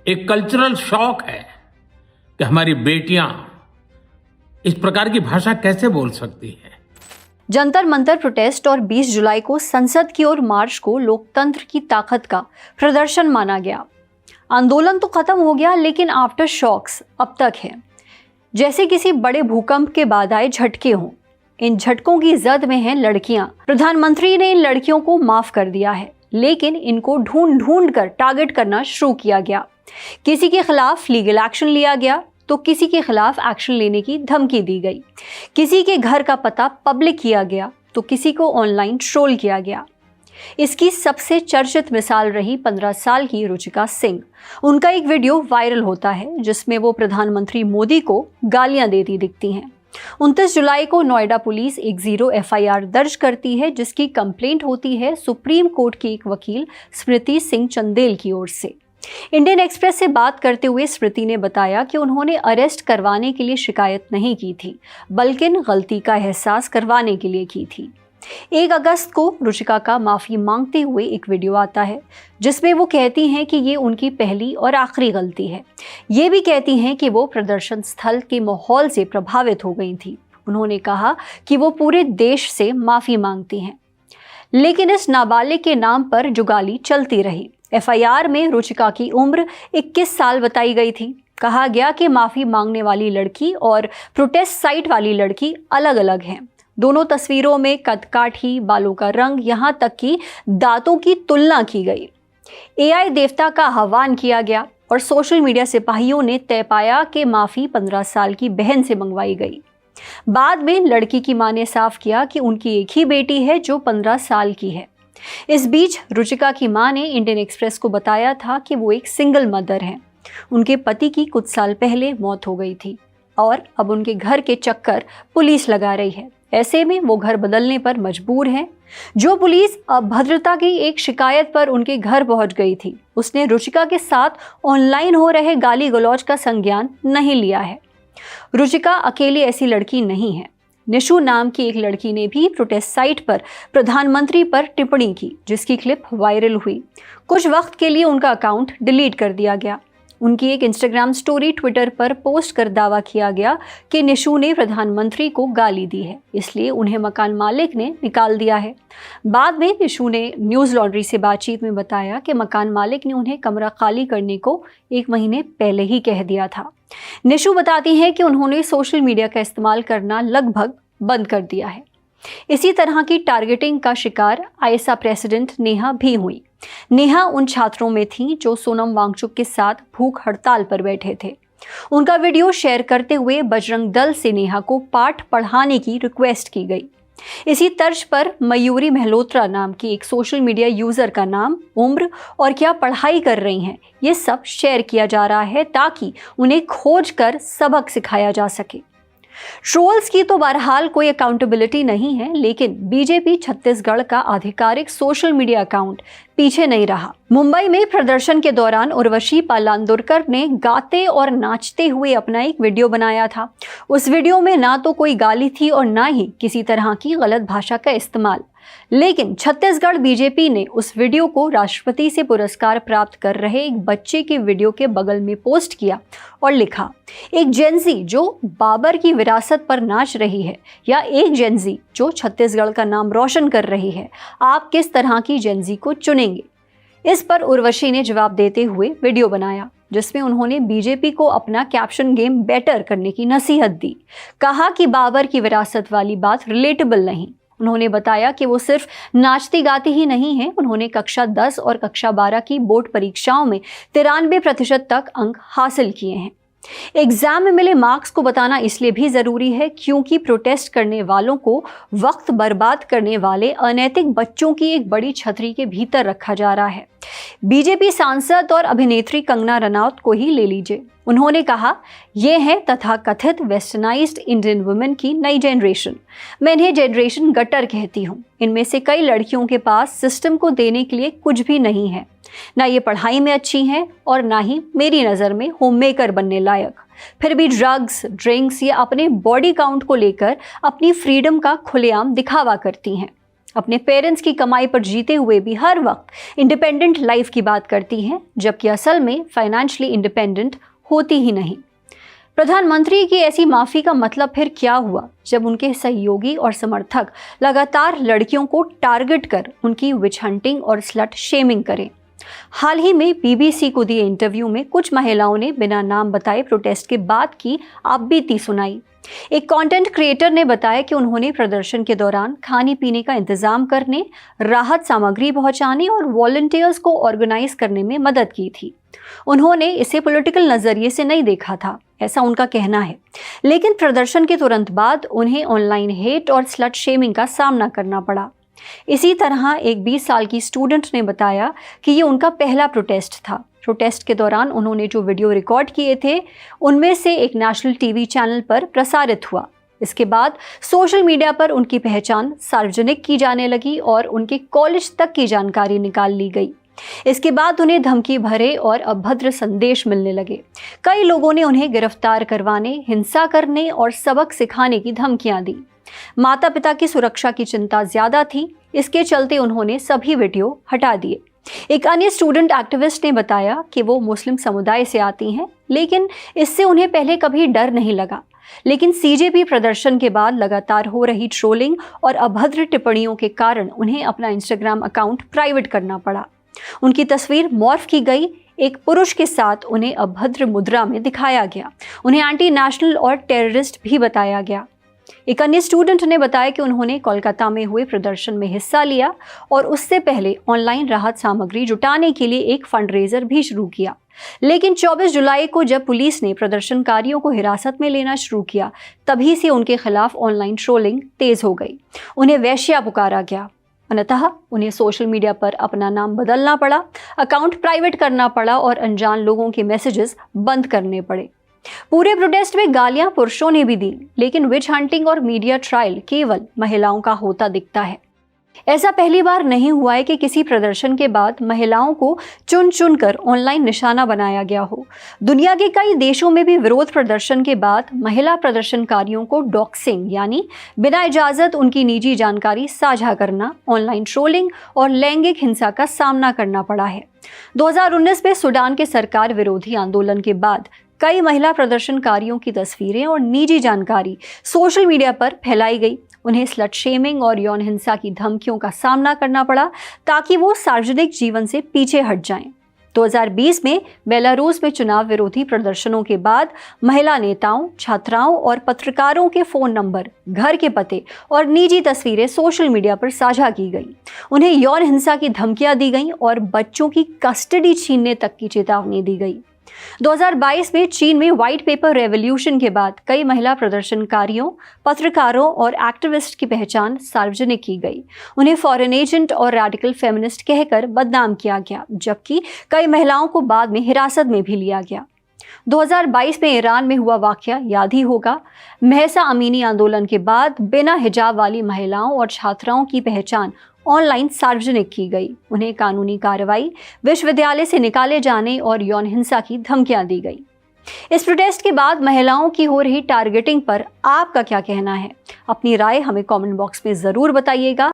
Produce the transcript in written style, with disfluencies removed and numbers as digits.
एक cultural shock है कि हमारी बेटियां इस प्रकार की भाषा कैसे बोल सकती हैं। जंतर मंतर प्रोटेस्ट और 20 जुलाई को संसद की ओर मार्च को लोकतंत्र की ताकत का प्रदर्शन माना गया। आंदोलन तो खत्म हो गया, लेकिन आफ्टर शॉक्स अब तक है, जैसे किसी बड़े भूकंप के बाद आए झटके हों। इन झटकों की जद में हैं लड़कियां। प्रधानमंत्री ने इन लड़कियों को माफ कर दिया है, लेकिन इनको ढूंढ ढूंढ कर टारगेट करना शुरू किया गया। किसी के खिलाफ लीगल एक्शन लिया गया तो किसी के खिलाफ एक्शन लेने की धमकी दी गई। किसी के घर का पता पब्लिक किया गया तो किसी को ऑनलाइन ट्रोल किया गया। इसकी सबसे चर्चित मिसाल रही 15 साल की रुचिका सिंह। उनका एक वीडियो वायरल होता है जिसमें वो प्रधानमंत्री मोदी को गालियां देती दिखती हैं। 29 जुलाई को नोएडा पुलिस 10 FIR दर्ज करती है, जिसकी कंप्लेंट होती है सुप्रीम कोर्ट की एक वकील स्मृति सिंह चंदेल की ओर से। इंडियन एक्सप्रेस से बात करते हुए स्मृति ने बताया कि उन्होंने अरेस्ट करवाने के लिए शिकायत नहीं की थी, बल्कि गलती का एहसास करवाने के लिए की थी। 1 अगस्त को रुचिका का माफी मांगते हुए एक वीडियो आता है जिसमें वो कहती हैं कि ये उनकी पहली और आखिरी गलती है। ये भी कहती हैं कि वो प्रदर्शन स्थल के माहौल से प्रभावित हो गई थी। उन्होंने कहा कि वो पूरे देश से माफी मांगती हैं, लेकिन इस नाबालिग के नाम पर जुगाली चलती रही। FIR में रुचिका की उम्र 21 साल बताई गई थी। कहा गया कि माफी मांगने वाली लड़की और प्रोटेस्ट साइट वाली लड़की अलग अलग हैं। दोनों तस्वीरों में कदकाठी, बालों का रंग, यहाँ तक कि दांतों की तुलना की गई। AI देवता का आह्वान किया गया और सोशल मीडिया सिपाहियों ने तय पाया कि माफी 15 साल की बहन से मंगवाई गई। बाद में लड़की की मां ने साफ किया कि उनकी एक ही बेटी है जो 15 साल की है। इस बीच रुचिका की मां ने इंडियन एक्सप्रेस को बताया था कि वो एक सिंगल मदर हैं। उनके पति की कुछ साल पहले मौत हो गई थी और अब उनके घर के चक्कर पुलिस लगा रही है। ऐसे में वो घर बदलने पर मजबूर हैं। जो पुलिस अभद्रता की एक शिकायत पर उनके घर पहुंच गई थी, उसने रुचिका के साथ ऑनलाइन हो रहे गाली गलौज का संज्ञान नहीं लिया है। रुचिका अकेली ऐसी लड़की नहीं है। निशु नाम की एक लड़की ने भी प्रोटेस्ट साइट पर प्रधानमंत्री पर टिप्पणी की, जिसकी क्लिप वायरल हुई। कुछ वक्त के लिए उनका अकाउंट डिलीट कर दिया गया। उनकी एक इंस्टाग्राम स्टोरी ट्विटर पर पोस्ट कर दावा किया गया कि निशु ने प्रधानमंत्री को गाली दी है, इसलिए उन्हें मकान मालिक ने निकाल दिया है। बाद में निशु ने न्यूज़ लॉन्ड्री से बातचीत में बताया कि मकान मालिक ने उन्हें कमरा खाली करने को 1 महीने पहले ही कह दिया था। निशु बताती हैं कि उन्होंने सोशल मीडिया का इस्तेमाल करना लगभग बंद कर दिया है। इसी तरह की टारगेटिंग का शिकार आईएसआई प्रेसिडेंट नेहा भी हुई। नेहा उन छात्रों में थी जो सोनम वांगचुक के साथ भूख हड़ताल पर बैठे थे। उनका वीडियो शेयर करते हुए बजरंग दल से नेहा को पाठ पढ़ाने की रिक्वेस्ट की गई। इसी तर्ज पर मयूरी महलोत्रा नाम की एक सोशल मीडिया यूजर का नाम, उम्र और क्या पढ़ाई कर रही हैं, ये सब शेयर किया जा रहा है ताकि उन्हें खोज कर सबक सिखाया जा सके। ट्रोल्स की तो बहरहाल कोई अकाउंटेबिलिटी नहीं है, लेकिन बीजेपी छत्तीसगढ़ का आधिकारिक सोशल मीडिया अकाउंट पीछे नहीं रहा। मुंबई में प्रदर्शन के दौरान उर्वशी पालांदुरकर ने गाते और नाचते हुए अपना एक वीडियो बनाया था। उस वीडियो में ना तो कोई गाली थी और ना ही किसी तरह की गलत भाषा का इस्तेमाल, लेकिन छत्तीसगढ़ बीजेपी ने उस वीडियो को राष्ट्रपति से पुरस्कार प्राप्त कर रहे एक बच्चे के वीडियो के बगल में पोस्ट किया और लिखा, एक जेनजी जो बाबर की विरासत पर नाच रही है या एक जेनजी जो छत्तीसगढ़ का नाम रोशन कर रही है, आप किस तरह की जेनजी को चुनेंगे। इस पर उर्वशी ने जवाब देते हुए वीडियो बनाया जिसमें उन्होंने बीजेपी को अपना कैप्शन गेम बेटर करने की नसीहत दी। कहा कि बाबर की विरासत वाली बात रिलेटेबल नहीं। उन्होंने बताया कि वो सिर्फ नाचती गाती ही नहीं है, उन्होंने कक्षा 10 और कक्षा 12 की बोर्ड परीक्षाओं में 93% तक अंक हासिल किए हैं। एग्जाम में मिले मार्क्स को बताना इसलिए भी जरूरी है क्योंकि प्रोटेस्ट करने वालों को वक्त बर्बाद करने वाले अनैतिक बच्चों की एक बड़ी छतरी के भीतर रखा जा रहा है। बीजेपी सांसद और अभिनेत्री कंगना रनौत को ही ले लीजिए। उन्होंने कहा, ये है तथाकथित वेस्टर्नाइज्ड इंडियन वुमेन की नई जनरेशन। मैं इन्हें जनरेशन गटर कहती हूँ। इनमें से कई लड़कियों के पास सिस्टम को देने के लिए कुछ भी नहीं है। ना ये पढ़ाई में अच्छी हैं और ना ही मेरी नज़र में होममेकर बनने लायक। फिर भी ड्रग्स, ड्रिंक्स या अपने बॉडी काउंट को लेकर अपनी फ्रीडम का खुलेआम दिखावा करती हैं। अपने पेरेंट्स की कमाई पर जीते हुए भी हर वक्त इंडिपेंडेंट लाइफ की बात करती हैं, जबकि असल में फाइनेंशियली इंडिपेंडेंट होती ही नहीं। प्रधानमंत्री की ऐसी माफी का मतलब फिर क्या हुआ, जब उनके सहयोगी और समर्थक लगातार लड़कियों को टारगेट कर उनकी विच हंटिंग और स्लट शेमिंग करें। हाल ही में बीबीसी को दिए इंटरव्यू में कुछ महिलाओं ने बिना नाम बताए प्रोटेस्ट के बाद की आपबीती सुनाई। एक कंटेंट क्रिएटर ने बताया कि उन्होंने प्रदर्शन के दौरान खाने पीने का इंतजाम करने, राहत सामग्री पहुंचाने और वॉलंटियर्स को ऑर्गेनाइज करने में मदद की थी। उन्होंने इसे पॉलिटिकल नजरिए से नहीं देखा था, ऐसा उनका कहना है। लेकिन प्रदर्शन के तुरंत बाद उन्हें ऑनलाइन हेट और स्लट शेमिंग का सामना करना पड़ा। इसी तरह एक 20 साल की स्टूडेंट ने बताया कि ये उनका पहला प्रोटेस्ट था। प्रोटेस्ट के दौरान उन्होंने जो वीडियो रिकॉर्ड किए थे, उनमें से एक नेशनल टीवी चैनल पर प्रसारित हुआ। इसके बाद सोशल मीडिया पर उनकी पहचान सार्वजनिक की जाने लगी और उनके कॉलेज तक की जानकारी निकाल ली गई। इसके बाद उन्हें धमकी भरे और अभद्र संदेश मिलने लगे। कई लोगों ने उन्हें गिरफ्तार करवाने, हिंसा करने और सबक सिखाने की धमकियां दी। माता पिता की सुरक्षा की चिंता ज्यादा थी, इसके चलते उन्होंने सभी वीडियो हटा दिए। एक अन्य स्टूडेंट एक्टिविस्ट ने बताया कि वो मुस्लिम समुदाय से आती हैं, लेकिन इससे उन्हें पहले कभी डर नहीं लगा। लेकिन सीजेपी प्रदर्शन के बाद लगातार हो रही ट्रोलिंग और अभद्र टिप्पणियों के कारण उन्हें अपना इंस्टाग्राम अकाउंट प्राइवेट करना पड़ा। उनकी तस्वीर मॉर्फ की गई। एक पुरुष के साथ उन्हें अभद्र मुद्रा में दिखाया गया। उन्हें एंटी नेशनल और टेररिस्ट भी बताया गया। एक अन्य स्टूडेंट ने बताया कि उन्होंने कोलकाता में हुए प्रदर्शन में हिस्सा लिया और उससे पहले ऑनलाइन राहत सामग्री जुटाने के लिए एक फंडरेजर भी शुरू किया। लेकिन 24 जुलाई को जब पुलिस ने प्रदर्शनकारियों को हिरासत में लेना शुरू किया, तभी से उनके खिलाफ ऑनलाइन ट्रोलिंग तेज हो गई। उन्हें वेश्या पुकारा गया। अतः उन्हें सोशल मीडिया पर अपना नाम बदलना पड़ा, अकाउंट प्राइवेट करना पड़ा और अनजान लोगों के मैसेजेस बंद करने पड़े। पूरे प्रोटेस्ट में गालियां पुरुषों ने भी दी, लेकिन विच हंटिंग और मीडिया ट्रायल केवल महिलाओं का होता दिखता है। ऐसा पहली बार नहीं हुआ है कि किसी प्रदर्शन के बाद महिलाओं को चुन चुन कर ऑनलाइन निशाना बनाया गया हो। दुनिया के कई देशों में भी विरोध प्रदर्शन के बाद महिला प्रदर्शनकारियों को डॉक्सिंग यानी बिना इजाजत उनकी निजी जानकारी साझा करना, ऑनलाइन ट्रोलिंग और लैंगिक हिंसा का सामना करना पड़ा है। 2019 में सूडान के सरकार विरोधी आंदोलन के बाद कई महिला प्रदर्शनकारियों की तस्वीरें और निजी जानकारी सोशल मीडिया पर फैलाई गई। उन्हें स्लट शेमिंग और यौन हिंसा की धमकियों का सामना करना पड़ा ताकि वो सार्वजनिक जीवन से पीछे हट जाएं। 2020 में बेलारूस में चुनाव विरोधी प्रदर्शनों के बाद महिला नेताओं, छात्राओं और पत्रकारों के फोन नंबर, घर के पते और निजी तस्वीरें सोशल मीडिया पर साझा की गई। उन्हें यौन हिंसा की धमकियां दी गईं और बच्चों की कस्टडी छीनने तक की चेतावनी दी गई। 2022 में चीन में व्हाइट पेपर रेवोल्यूशन के बाद कई महिला प्रदर्शनकारियों, पत्रकारों और एक्टिविस्ट की पहचान सार्वजनिक की गई। उन्हें फॉरेन एजेंट और रेडिकल फेमिनिस्ट कहकर बदनाम किया गया, जबकि कई महिलाओं को बाद में हिरासत में भी लिया गया। 2022 में ईरान में हुआ वाकया याद ही होगा। महसा अमीनी आंदोलन के बाद बिना हिजाब वाली महिलाओं और छात्राओं की पहचान ऑनलाइन सार्वजनिक की गई। उन्हें कानूनी कार्रवाई, विश्वविद्यालय से निकाले जाने और यौन हिंसा की धमकियां दी गई। इस प्रोटेस्ट के बाद महिलाओं की हो रही टारगेटिंग पर आपका क्या कहना है? अपनी राय हमें कमेंट बॉक्स में जरूर बताइएगा।